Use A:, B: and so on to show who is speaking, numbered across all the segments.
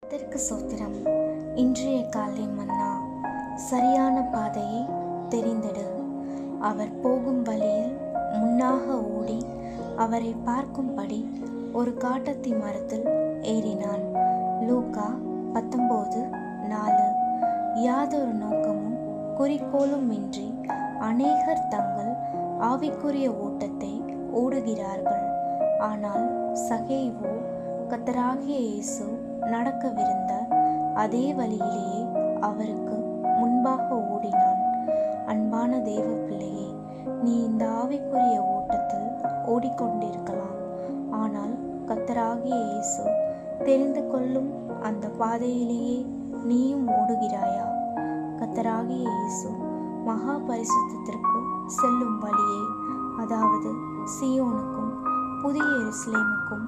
A: கர்த்தருக்கு ஸ்தோத்திரம். இன்றைய காலை மன்னா. சரியான பாதையை தெரிந்திடு. அவர் போகும் வழியில் முன்னாக ஓடி அவரை பார்க்கும்படி ஒரு காட்டத்தி மரத்தில் ஏறினான். லூக்கா 19:4. யாதொரு நோக்கமும் குறிக்கோளும் இன்றி அநேகர் தங்கள் ஆவிக்குரிய ஓட்டத்தை ஓடுகிறார்கள். ஆனால் சகேயு கர்த்தராகிய இயேசு நடக்கவிருந்த அதே வழியிலேயே அவருக்கு முன்பாக ஓடினான். அன்பான தேவ பிள்ளையே, நீ இந்த ஆவிக்குரிய ஓட்டத்தில் ஓடிக்கொண்டிருக்கலாம். ஆனால் கர்த்தராகிய இயேசு தெரிந்து கொள்ளும் அந்த பாதையிலேயே நீயும் ஓடுகிறாயா? கர்த்தராகிய இயேசு மகா பரிசுத்தத்திற்கு செல்லும் வழியை, அதாவது சீயோனுக்கும் புதிய எருசலேமுக்கும்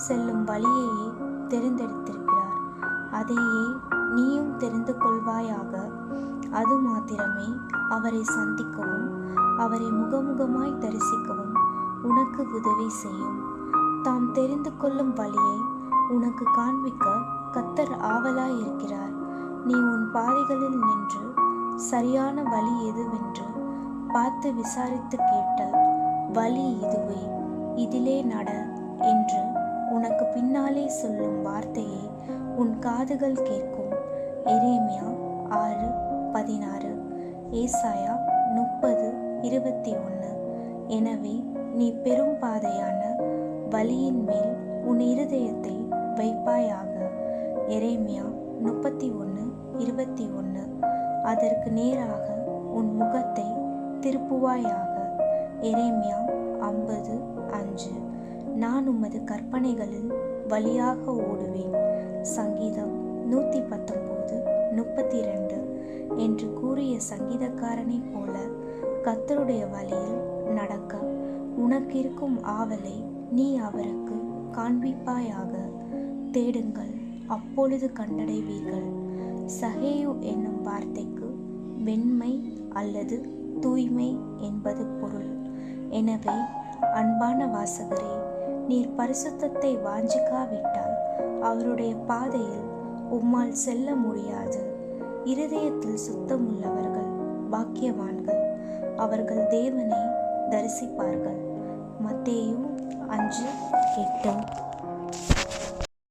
A: செல்லும் வழியையே தெரிந்தெடுத்திருக்கிறார். அதையே நீயும் தெரிந்து கொள்வாயாக. அது மாத்திரமே அவரை சந்திக்கவும் அவரை முகமுகமாய் தரிசிக்கவும் உனக்கு உதவி செய்யும். தாம் தெரிந்து கொள்ளும் வழியை உனக்கு காண்பிக்க கர்த்தர் ஆவலாய் இருக்கிறார். நீ உன் பாதைகளில் நின்று சரியான வழி எதுவென்று பார்த்து விசாரித்து கேட்டல், வழி இதுவே, இதிலே நட என்று உனக்கு பின்னாலே சொல்லும் வார்த்தையை உன் காதுகள் கேட்கும். எரேமியா 6:16, ஏசாயா 30:21. எனவே நீ பெரும் பாதையான வழியின் மேல் உன் இருதயத்தை வைப்பாயாக. எரேமியா 31:21. அதற்கு நேராக உன் முகத்தை திருப்புவாயாக. எரேமியா 50:5. நான் உமது கற்பனைகளில் வழியாக ஓடுவேன். சங்கீதம் 119:32 என்று கூறிய சங்கீதக்காரனைப் போல கர்த்தருடைய வழியில் நடக்க உனக்கிருக்கும் ஆவலை நீ அவருக்கு காண்பிப்பாயாக. தேடுங்கள், அப்பொழுது கண்டடைவீர்கள். சகேயு என்னும் வார்த்தைக்கு வெண்மை அல்லது தூய்மை என்பது பொருள். எனவே அன்பான வாசகரே, நீர் பரிசுத்தத்தை வாஞ்சிக்காவிட்டால் அவருடைய பாதையில் உம்மால் செல்ல முடியாது. இருதயத்தில் சுத்தமுள்ளவர்கள் பாக்கியவான்கள், அவர்கள் தேவனை தரிசிப்பார்கள். மத்தேயு 5:8.